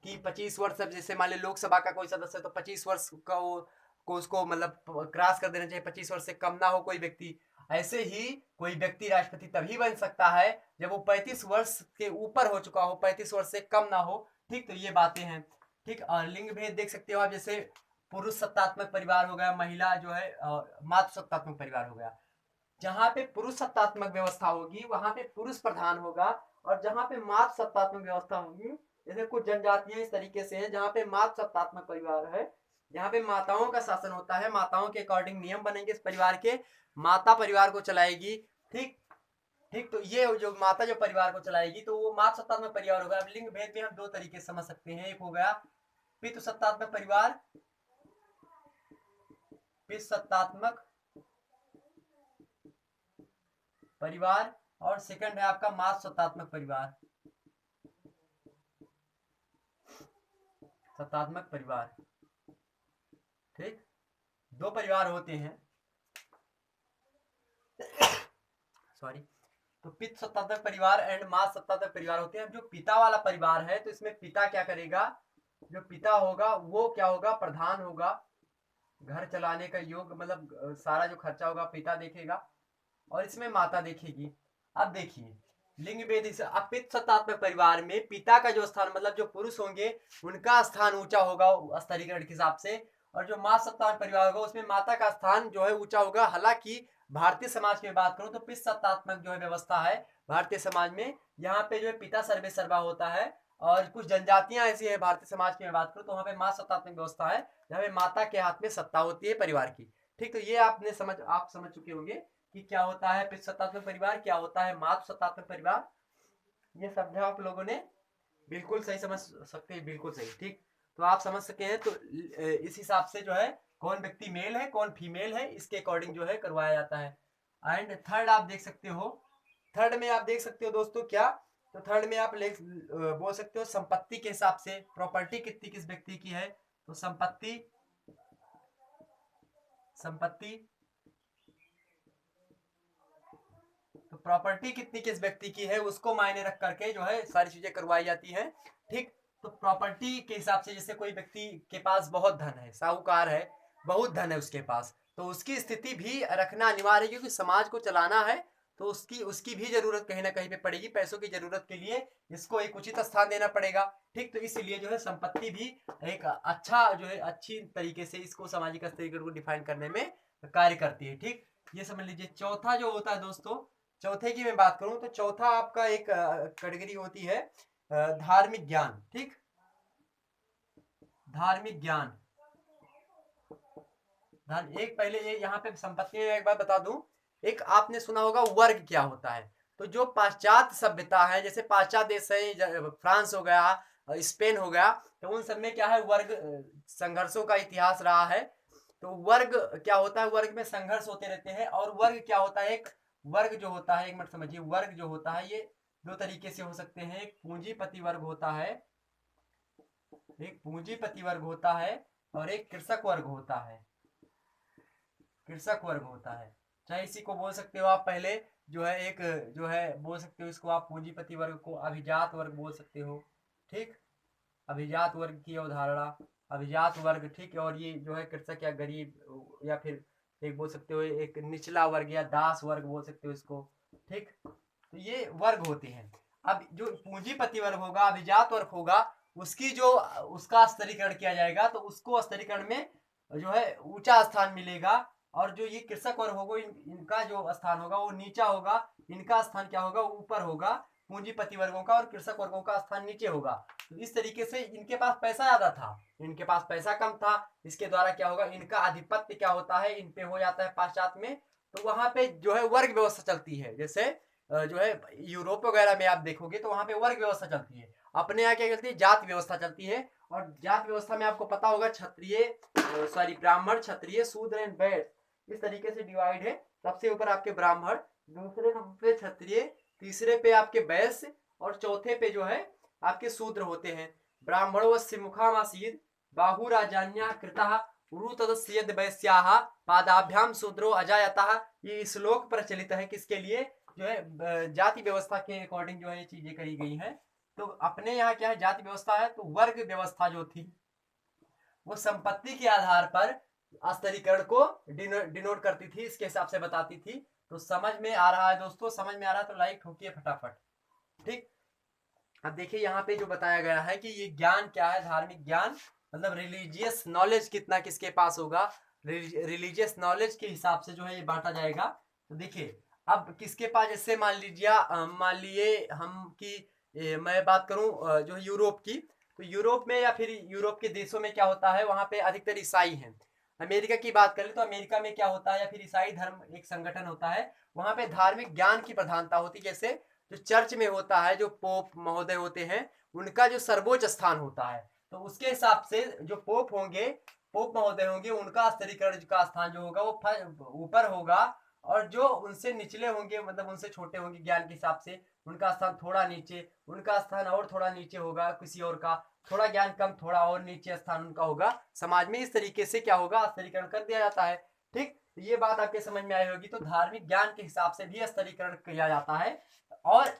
कि 25 वर्ष, अब जैसे मान लीजिए लोकसभा का कोई सदस्य है तो 25 वर्ष का वो को उसको मतलब क्रॉस कर देना चाहिए, 25 वर्ष से कम ना हो कोई व्यक्ति। ऐसे ही कोई व्यक्ति राष्ट्रपति तभी बन सकता है जब वो 35 वर्ष के ऊपर हो चुका हो, 35 वर्ष से कम ना हो। ठीक, तो ये बातें हैं। ठीक, और लिंग भेद देख सकते हो आप, जैसे पुरुष सत्तात्मक परिवार हो गया, महिला जो है मातृ सत्तात्मक परिवार हो गया। जहां पे पुरुष सत्तात्मक व्यवस्था होगी वहां पे पुरुष प्रधान होगा, और जहां पे मातृ सत्तात्मक व्यवस्था होगी, जैसे कुछ जनजातियां इस तरीके से हैं जहां पे मातृ सत्तात्मक परिवार है, जहां पे माताओं का शासन होता है, माताओं के अकॉर्डिंग नियम बनेंगे इस परिवार के, माता परिवार को चलाएगी। ठीक, ठीक, तो ये जो माता जो परिवार को चलाएगी तो वो मातृ सत्तात्मक परिवार होगा। अब लिंग भेद में हम दो तरीके से समझ सकते हैं, एक हो गया पितृ सत्तात्मक परिवार, पितृ सत्तात्मक परिवार, और सेकंड है आपका मातृ सत्तात्मक परिवार, सत्तात्मक परिवार। ठीक, दो परिवार होते हैं, सॉरी, तो पितृ सत्तात्मक परिवार एंड मातृ सत्तात्मक परिवार होते हैं। जो पिता वाला परिवार है तो इसमें पिता क्या करेगा, जो पिता होगा वो क्या होगा, प्रधान होगा, घर चलाने का योग, मतलब सारा जो खर्चा होगा पिता देखेगा, और इसमें माता देखेगी। अब देखिए लिंग भेद, अब पितृ सत्तात्मक परिवार में पिता का जो स्थान, मतलब जो पुरुष होंगे उनका स्थान ऊंचा होगा स्तरीकरण के हिसाब से, और जो मातृ सत्तात्मक परिवार होगा उसमें माता का स्थान जो है ऊंचा होगा। हालांकि भारतीय समाज की बात करूं तो पितृ सत्तात्मक जो है व्यवस्था है भारतीय समाज में, यहाँ पे जो है पिता सर्वे सर्वा होता है, और कुछ जनजातियां ऐसी है भारतीय समाज की मैं बात करूं तो वहां पे मातृ सत्तात्मक व्यवस्था है जहाँ पे माता के हाथ में सत्ता होती है परिवार की। ठीक, तो ये आप समझ चुके होंगे कि क्या होता है पितृ सत्तात्मक परिवार, क्या होता है मातृ सत्तात्मक परिवार। ये समझा आप लोगों ने, बिल्कुल सही समझ सकते हैं, बिल्कुल सही। ठीक, तो आप समझ सके हैं, तो इस हिसाब से जो है कौन व्यक्ति मेल है कौन फीमेल है इसके अकॉर्डिंग जो है करवाया जाता है। एंड थर्ड आप देख सकते हो, थर्ड में आप देख सकते हो दोस्तों क्या, तो थर्ड में आप बोल सकते हो संपत्ति के हिसाब से, प्रॉपर्टी कितनी किस व्यक्ति की है, तो संपत्ति, संपत्ति, तो प्रॉपर्टी कितनी किस व्यक्ति की है उसको मायने रख करके जो है सारी चीजें करवाई जाती है। ठीक, तो प्रॉपर्टी के हिसाब से जैसे कोई व्यक्ति के पास बहुत धन है, साहूकार है, बहुत धन है उसके पास, तो उसकी स्थिति भी रखना अनिवार्य है, क्योंकि समाज को चलाना है तो उसकी उसकी भी जरूरत कहीं ना कहीं पे पड़ेगी, पैसों की जरूरत के लिए इसको एक उचित स्थान देना पड़ेगा। ठीक, तो इसीलिए जो है संपत्ति भी एक अच्छा जो है अच्छी तरीके से इसको सामाजिक स्तरीकरण को डिफाइन करने में कार्य करती है। ठीक, ये समझ लीजिए। चौथा जो होता है दोस्तों, चौथे की मैं बात करूं तो चौथा आपका एक कैटेगरी होती है धार्मिक ज्ञान। ठीक, धार्मिक ज्ञान, एक पहले ये यहाँ पे संपत्ति में एक बात बता दूं, एक आपने सुना होगा वर्ग क्या होता है, तो जो पाश्चात्य सभ्यता है, जैसे पाश्चात्य देश है, फ्रांस हो गया, स्पेन हो गया, तो उन सब में क्या है वर्ग संघर्षों का इतिहास रहा है। तो वर्ग क्या होता है, वर्ग में संघर्ष होते रहते हैं, और वर्ग क्या होता है, एक वर्ग जो होता है, एक मिनट समझिए, वर्ग जो होता है ये दो तरीके से हो सकते हैं, एक पूंजीपति वर्ग होता है, एक पूंजीपति वर्ग होता है, और एक कृषक वर्ग होता है, कृषक वर्ग होता है। चाहे इसी को बोल सकते हो आप पहले जो है एक जो है बोल सकते हो इसको आप पूंजीपति वर्ग को अभिजात वर्ग बोल सकते हो। ठीक, अभिजात वर्ग की अवधारणा, अभिजात वर्ग। ठीक है, और ये जो है कृषक या गरीब, या फिर एक बोल सकते हो एक निचला वर्ग या दास वर्ग बोल सकते हो इसको। ठीक, तो ये वर्ग होते हैं। अब जो पूंजीपति वर्ग होगा, अभिजात वर्ग होगा, उसकी जो उसका स्तरीकरण किया जाएगा तो उसको स्तरीकरण में जो है ऊंचा स्थान मिलेगा, और जो ये कृषक वर्ग होगा इनका जो स्थान होगा वो नीचा होगा, इनका स्थान क्या होगा, ऊपर होगा, पूंजीपति वर्गों का और कृषक वर्गों का स्थान नीचे होगा। तो इस तरीके से इनके पास पैसा ज्यादा था, इनके पास पैसा कम था, इसके द्वारा क्या होगा, इनका आधिपत्य क्या होता है इन पे हो जाता है पाश्चात्य में। तो वहां पे जो है वर्ग व्यवस्था चलती है, जैसे जो है यूरोप वगैरह में आप देखोगे तो वहां पे वर्ग व्यवस्था चलती है। अपने यहाँ क्या चलती है, जात व्यवस्था चलती है, और जात व्यवस्था में आपको पता होगा क्षत्रिय, सॉरी ब्राह्मण, क्षत्रिय, शूद्र एंड वैश्य, इस तरीके से डिवाइड है। सबसे ऊपर आपके ब्राह्मण, दूसरे नंबर पे क्षत्रिय, तीसरे पे आपके वैश्य, और चौथे पे जो है आपके शूद्र होते हैं। ब्राह्मणो मुखामासीद बाहुराजान्या कृतः उरुतदस्यद वैश्याः पादाभ्याम शूद्रो अजायतः। ये श्लोक प्रचलित है किसके लिए, जो है जाति व्यवस्था के अकॉर्डिंग जो है ये चीजें कही गई हैं। तो अपने यहाँ क्या है, जाति व्यवस्था है, तो वर्ग व्यवस्था जो थी वो संपत्ति के आधार पर स्तरीकरण को डिनोट करती थी, इसके हिसाब से बताती थी। तो समझ में आ रहा है दोस्तों? समझ में आ रहा है तो लाइक ठोकिए फटाफट। ठीक, अब देखिए यहाँ पे जो बताया गया है कि ये ज्ञान क्या है, धार्मिक ज्ञान मतलब रिलीजियस नॉलेज कितना किसके पास होगा, रिलीजियस नॉलेज के हिसाब से जो है ये बांटा जाएगा। तो देखिए अब किसके पास, जैसे मान लिए हम कि मैं बात करूं जो यूरोप की, तो यूरोप में या फिर यूरोप के देशों में क्या होता है, वहां पे अधिकतर ईसाई हैं। अमेरिका की बात करें तो अमेरिका में क्या होता है, या फिर ईसाई धर्म एक संगठन होता है, वहां पे धार्मिक ज्ञान की प्रधानता होती है। जैसे जो चर्च में होता है, जो पोप महोदय होते हैं, उनका जो सर्वोच्च स्थान होता है, तो उसके हिसाब से जो पोप होंगे, पोप महोदय होंगे, उनका स्तरीकरण का स्थान जो होगा वो ऊपर होगा, और जो उनसे निचले होंगे मतलब उनसे छोटे होंगे ज्ञान के हिसाब से, उनका स्थान थोड़ा नीचे, उनका स्थान और थोड़ा नीचे होगा, किसी और का थोड़ा ज्ञान कम, थोड़ा और नीचे स्थान उनका होगा समाज में। इस तरीके से क्या होगा, स्तरीकरण कर दिया जाता है। ठीक, ये बात आपके समझ में आई होगी। तो धार्मिक ज्ञान के हिसाब से भी स्तरीकरण किया जाता है, और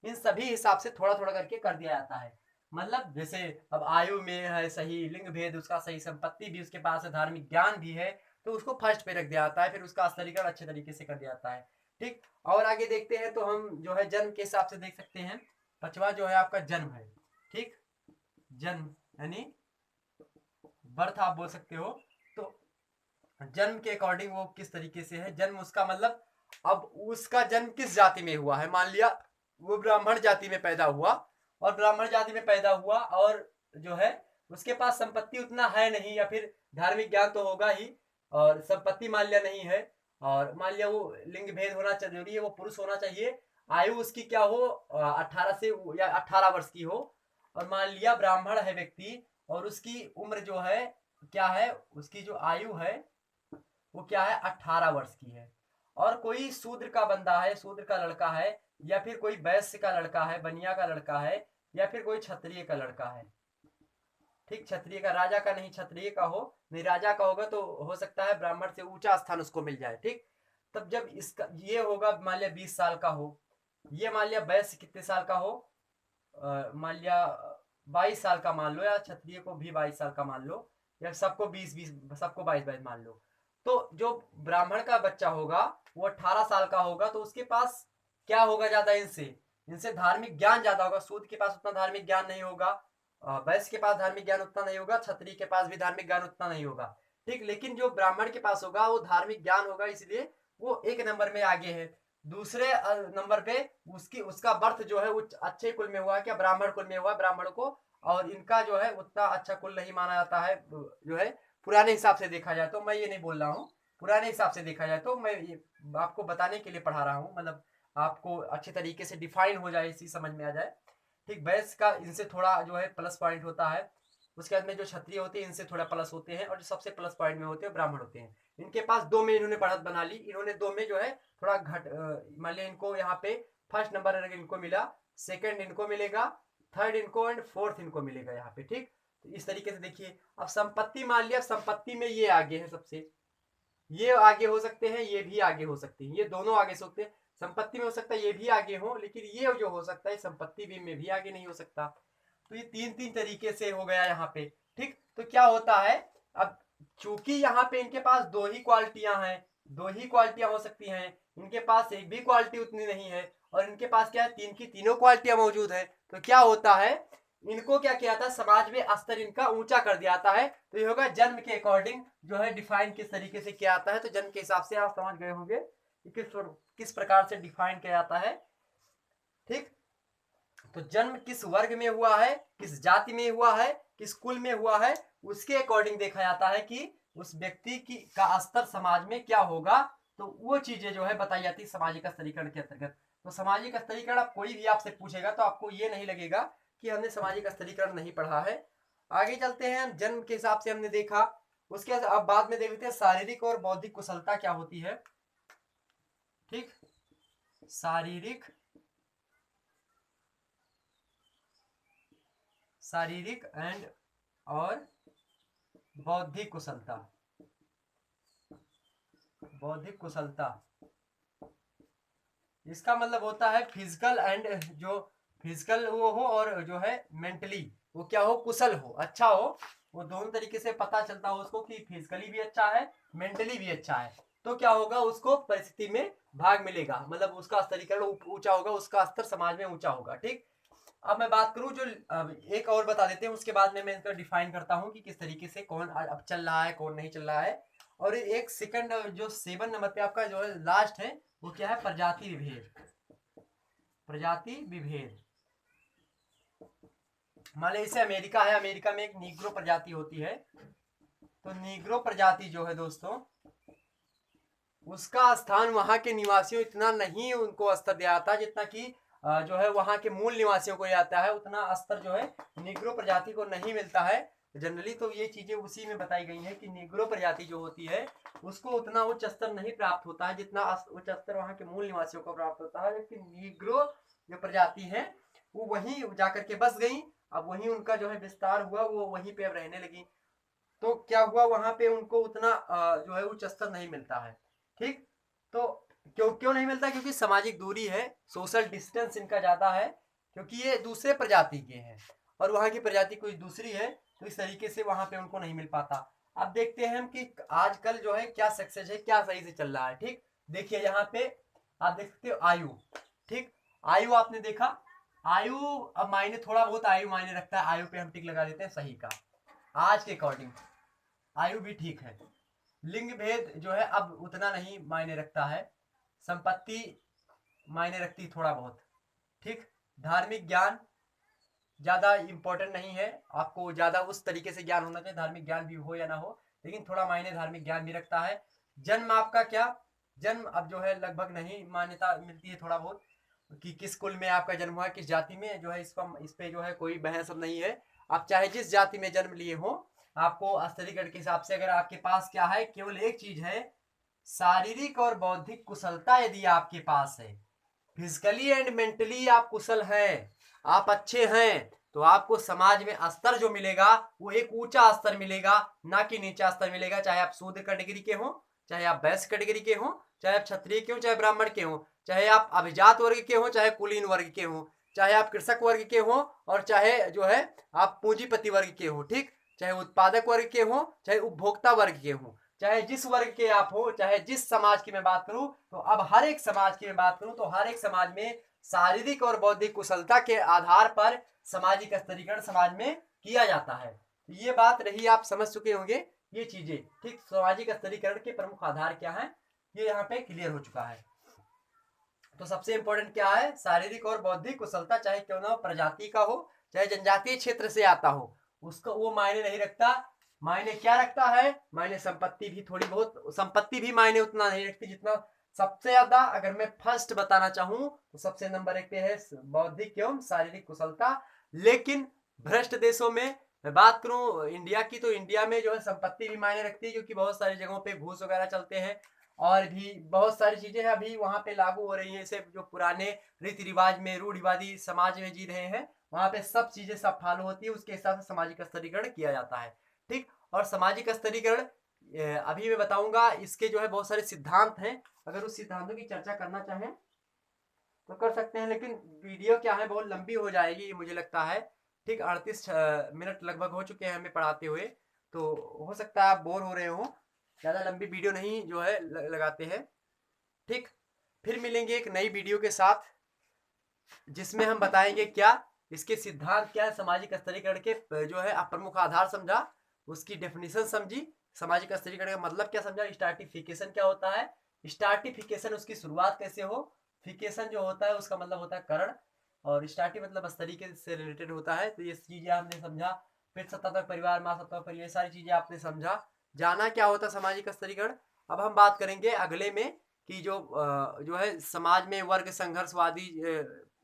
इन सभी हिसाब से थोड़ा थोड़ा करके कर दिया जाता है। मतलब जैसे अब आयु में है सही, लिंग भेद उसका सही, संपत्ति भी उसके पास है, धार्मिक ज्ञान भी है, तो उसको फर्स्ट पे रख दिया जाता है, फिर उसका स्तरीकरण अच्छे तरीके से कर दिया जाता है। ठीक, और आगे देखते हैं तो हम जो है जन्म के हिसाब से देख सकते हैं। पांचवा जो है आपका जन्म है। ठीक, जन्म यानी बर्थ आप बोल सकते हो। तो जन्म के अकॉर्डिंग वो किस तरीके से है, जन्म उसका मतलब अब उसका जन्म किस जाति में हुआ है। मान लिया वो ब्राह्मण जाति में पैदा हुआ, और ब्राह्मण जाति में पैदा हुआ और जो है उसके पास संपत्ति उतना है नहीं, या फिर धार्मिक ज्ञान तो होगा ही, और संपत्ति मान लिया नहीं है, और मान लिया वो लिंग भेद होना जरूरी है, वो पुरुष होना चाहिए, आयु उसकी क्या हो 18 से या 18 वर्ष की हो, और मान लिया ब्राह्मण है व्यक्ति, और उसकी उम्र जो है क्या है, उसकी जो आयु है वो क्या है 18 वर्ष की है, और कोई शूद्र का बंदा है, शूद्र का लड़का है, या फिर कोई वैश्य का लड़का है, बनिया का लड़का है, या फिर कोई क्षत्रिय का लड़का है। ठीक, क्षत्रिय का, राजा का नहीं, क्षत्रिय का हो, नहीं राजा का होगा तो हो सकता है ब्राह्मण से ऊंचा स्थान उसको मिल जाए। ठीक, तब जब इसका ये होगा मान लिया 20 साल का हो, ये मान लिया वैश्य कितने साल का हो, मान लिया 22 साल का मान लो, या क्षत्रिय को भी 22 साल का मान लो, या सबको 20-20, सबको 22-22 मान लो। तो जो ब्राह्मण का बच्चा होगा वो 18 साल का होगा, तो उसके पास क्या होगा ज्यादा, इनसे इनसे धार्मिक ज्ञान ज्यादा होगा। सूद के पास उतना धार्मिक ज्ञान नहीं होगा, वैश्य के पास धार्मिक ज्ञान उतना नहीं होगा, क्षत्रिय के पास भी धार्मिक ज्ञान उतना नहीं होगा। ठीक, लेकिन जो ब्राह्मण के पास होगा वो धार्मिक ज्ञान होगा, इसलिए वो एक नंबर में आगे है। दूसरे नंबर पे उसकी उसका बर्थ जो है वो अच्छे कुल में हुआ, क्या ब्राह्मण कुल में हुआ, ब्राह्मण को, और इनका जो है उतना अच्छा कुल नहीं माना जाता है, जो है पुराने हिसाब से देखा जाए तो, मैं ये नहीं बोल रहा हूँ, पुराने हिसाब से देखा जाए तो, मैं ये आपको बताने के लिए पढ़ा रहा हूँ, मतलब आपको अच्छे तरीके से डिफाइन हो जाए, इसी समझ में आ जाए। ठीक, वैश्य का इनसे थोड़ा जो है प्लस पॉइंट होता है, उसके बाद में जो क्षत्रिय होते हैं इनसे थोड़ा प्लस होते हैं, और जो सबसे प्लस पॉइंट में होते हैं ब्राह्मण होते हैं। इनके पास दो में इन्होंने बढ़त बना ली, इन्होंने दो में जो है थोड़ा घट, मान लिया इनको यहाँ पे फर्स्ट नंबर अगर इनको मिला, सेकंड इनको मिलेगा, थर्ड इनको, एंड फोर्थ इनको मिलेगा यहाँ पे। ठीक, तो इस तरीके से देखिए। अब संपत्ति मान लिया, संपत्ति में ये आगे है सबसे, ये आगे हो सकते हैं, ये भी आगे हो सकते हैं, ये दोनों आगे सकते हैं। संपत्ति में हो सकता है ये भी आगे हो, लेकिन ये जो हो सकता है संपत्ति भी में भी आगे नहीं हो सकता। तो ये तीन तीन तरीके से हो गया यहाँ पे। ठीक, तो क्या होता है, अब चूंकि यहाँ पे इनके पास दो ही क्वालिटियां हैं, दो ही क्वालिटियां हो सकती हैं, इनके पास एक भी क्वालिटी उतनी नहीं है, और इनके पास क्या है, तीन की तीनों क्वालिटियां मौजूद है। तो क्या होता है, इनको क्या किया था, समाज में स्तर इनका ऊंचा कर दिया जाता है। तो ये होगा जन्म के अकॉर्डिंग जो है डिफाइन किस तरीके से किया जाता है। तो जन्म के हिसाब से आप समझ गए होंगे किस प्रकार से डिफाइन किया जाता है। ठीक, तो जन्म किस वर्ग में हुआ है, किस जाति में हुआ है, किस कुल में हुआ है, उसके अकॉर्डिंग देखा जाता है कि उस व्यक्ति की का स्तर समाज में क्या होगा। तो वो चीजें जो है बताई जाती है सामाजिक स्तरीकरण के अंतर्गत। तो सामाजिक स्तरीकरण आप कोई भी आपसे पूछेगा तो आपको ये नहीं लगेगा कि हमने सामाजिक स्तरीकरण नहीं पढ़ा है। आगे चलते हैं, जन्म के हिसाब से हमने देखा, उसके अब बाद में देख लेते हैं शारीरिक और बौद्धिक कुशलता क्या होती है। ठीक, शारीरिक एंड और बौद्धिक कुशलता, बौद्धिक कुशलता इसका मतलब होता है फिजिकल एंड, जो फिजिकल वो हो, और जो है मेंटली वो क्या हो, कुशल हो, अच्छा हो। वो दोनों तरीके से पता चलता हो उसको कि फिजिकली भी अच्छा है, मेंटली भी अच्छा है, तो क्या होगा, उसको परिस्थिति में भाग मिलेगा, मतलब उसका स्तरीकरण ऊंचा होगा, उसका स्तर समाज में ऊंचा होगा। ठीक, अब मैं बात करूं जो एक और बता देते हैं, उसके बाद में मैं इसका डिफाइन करता हूं कि किस तरीके से कौन अब चल रहा है कौन नहीं चल रहा है। और एक सेकंड जो 7 नंबर पे आपका जो है लास्ट है, वो क्या है, प्रजाति विभेद। प्रजाति विभेद, मान लीजिए अमेरिका है, अमेरिका में एक नीग्रो प्रजाति होती है, तो नीग्रो प्रजाति जो है दोस्तों, उसका स्थान वहां के निवासियों इतना नहीं उनको स्तर दिया जाता जितना कि जो है वहां के मूल निवासियों को आता है, उतना स्तर जो है नीग्रो प्रजाति को नहीं मिलता है जनरली। तो ये चीजें उसी में बताई गई हैं कि नीग्रो प्रजाति जो होती है उसको उतना उच्च स्तर नहीं प्राप्त होता है जितना उच्च स्तर वहां के मूल निवासियों को प्राप्त होता है, जबकि नीग्रो जो प्रजाति है वो वहीं जाकर के बस गई, अब वहीं उनका जो है विस्तार हुआ, वो वहीं पे अब रहने लगी, तो क्या हुआ, वहां पे उनको उतना जो है उच्च स्तर नहीं मिलता है। ठीक, तो क्यों क्यों नहीं मिलता, क्योंकि सामाजिक दूरी है, सोशल डिस्टेंस इनका ज्यादा है, क्योंकि ये दूसरे प्रजाति के हैं और वहां की प्रजाति कोई दूसरी है, तो इस तरीके से वहां पे उनको नहीं मिल पाता। अब देखते हैं हम कि आजकल जो है क्या सक्सेस है, क्या सही से चल रहा है। ठीक, देखिए यहाँ पे आप देख सकते हो आयु। ठीक, आयु आपने देखा, आयु अब मायने थोड़ा बहुत आयु मायने रखता है, आयु पे हम टिक लगा देते हैं, सही का, आज के अकॉर्डिंग आयु भी ठीक है। लिंग भेद जो है अब उतना नहीं मायने रखता है, संपत्ति मायने रखती थोड़ा बहुत। ठीक, धार्मिक ज्ञान ज्यादा इंपॉर्टेंट नहीं है, आपको ज्यादा उस तरीके से ज्ञान होना चाहिए, धार्मिक ज्ञान भी हो या ना हो, लेकिन थोड़ा मायने धार्मिक ज्ञान भी रखता है। जन्म आपका क्या, जन्म अब जो है लगभग नहीं मान्यता मिलती है, थोड़ा बहुत कि किस कुल में आपका जन्म हुआ, किस जाति में, जो है इस पे जो है कोई बहस अब नहीं है। आप चाहे जिस जाति में जन्म लिए हो, आपको स्तरीकरण के हिसाब से अगर आपके पास क्या है, केवल एक चीज है, शारीरिक और बौद्धिक कुशलता यदि आपके पास है, फिजिकली एंड मेंटली आप कुशल हैं, आप अच्छे हैं, तो आपको समाज में स्तर जो मिलेगा वो एक ऊंचा स्तर मिलेगा, ना कि नीचा स्तर मिलेगा। चाहे आप शूद्र कैटेगरी के हो, चाहे आप वैश्य कैटेगरी के हो, चाहे आप क्षत्रिय के हो, चाहे ब्राह्मण के हो, चाहे आप अभिजात वर्ग के हो, चाहे कुलीन वर्ग के हो, चाहे आप कृषक वर्ग के हो, और चाहे जो है आप पूंजीपति वर्ग के हो। ठीक, चाहे उत्पादक वर्ग के हो, चाहे उपभोक्ता वर्ग के हो, चाहे जिस वर्ग के आप हो, चाहे जिस समाज की मैं बात करूं, तो अब हर एक समाज की मैं बात करूं तो हर एक समाज में शारीरिक और बौद्धिक कुशलता के आधार पर सामाजिक स्तरीकरण समाज में किया जाता है। ये बात रही, आप समझ चुके होंगे ये चीजें। ठीक, सामाजिक स्तरीकरण के प्रमुख आधार क्या है, ये यहाँ पे क्लियर हो चुका है। तो सबसे इंपॉर्टेंट क्या है, शारीरिक और बौद्धिक कुशलता, चाहे क्यों ना प्रजाति का हो, चाहे जनजातीय क्षेत्र से आता हो, उसका वो मायने नहीं रखता। मायने क्या रखता है, मायने संपत्ति भी थोड़ी बहुत, संपत्ति भी मायने उतना नहीं रखती जितना, सबसे ज्यादा अगर मैं फर्स्ट बताना चाहूं तो सबसे नंबर 1 पे है बौद्धिक एवं शारीरिक कुशलता। लेकिन भ्रष्ट देशों में मैं बात करूं इंडिया की, तो इंडिया में जो है संपत्ति भी मायने रखती है, क्योंकि बहुत सारी जगहों पे घूस वगैरह चलते हैं, और भी बहुत सारी चीजें हैं अभी वहां पे लागू हो रही हैं, जैसे जो पुराने रीति रिवाज में रूढ़िवादी समाज में जी रहे हैं, वहां पे सब चीजें सब फॉलो होती है, उसके हिसाब से सामाजिक स्तरीकरण किया जाता है। ठीक, और सामाजिक स्तरीकरण अभी मैं बताऊंगा, इसके जो है बहुत सारे सिद्धांत हैं, अगर उस सिद्धांतों की चर्चा करना चाहें तो कर सकते हैं, लेकिन वीडियो क्या है बहुत लंबी हो जाएगी मुझे लगता है। ठीक, 38 मिनट लगभग हो चुके हैं हमें पढ़ाते हुए, तो हो सकता है आप बोर हो रहे हो, ज़्यादा लंबी वीडियो नहीं जो है लगाते हैं। ठीक, फिर मिलेंगे एक नई वीडियो के साथ, जिसमें हम बताएंगे क्या इसके सिद्धांत क्या है, सामाजिक स्तरीकरण के जो है प्रमुख आधार समझा, उसकी डेफिनेशन समझी, सामाजिक स्तरीकरण का मतलब क्या समझा, स्ट्रैटिफिकेशन क्या होता है, स्ट्रैटिफिकेशन उसकी शुरुआत कैसे हो, फिकेशन जो होता है उसका मतलब होता है करण, और स्ट्रैटि मतलब स्तरीके से रिलेटेड होता है, तो ये चीजें आपने समझा। फिर सत्तात्मक परिवार, महासत्तात्मक परिवार, ये सारी चीजें आपने समझा, जाना क्या होता है सामाजिक स्तरीकरण। अब हम बात करेंगे अगले में कि जो है समाज में वर्ग संघर्षवादी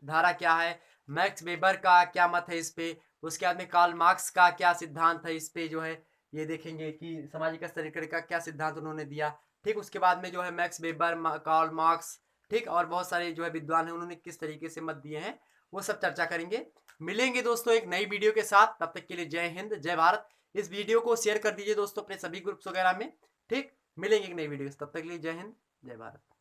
धारा क्या है, मैक्स वेबर का क्या मत है इस पे, उसके बाद में कार्ल मार्क्स का क्या सिद्धांत है इस पे, जो है ये देखेंगे कि सामाजिक स्तरीकरण का क्या सिद्धांत उन्होंने दिया। ठीक, उसके बाद में जो है मैक्स वेबर, कार्ल मार्क्स, ठीक, और बहुत सारे जो है विद्वान हैं उन्होंने किस तरीके से मत दिए हैं, वो सब चर्चा करेंगे। मिलेंगे दोस्तों एक नई वीडियो के साथ, तब तक के लिए जय हिंद जय भारत। इस वीडियो को शेयर कर दीजिए दोस्तों अपने सभी ग्रुप्स वगैरह में। ठीक, मिलेंगे एक नई वीडियो, तब तक के लिए जय हिंद जय भारत।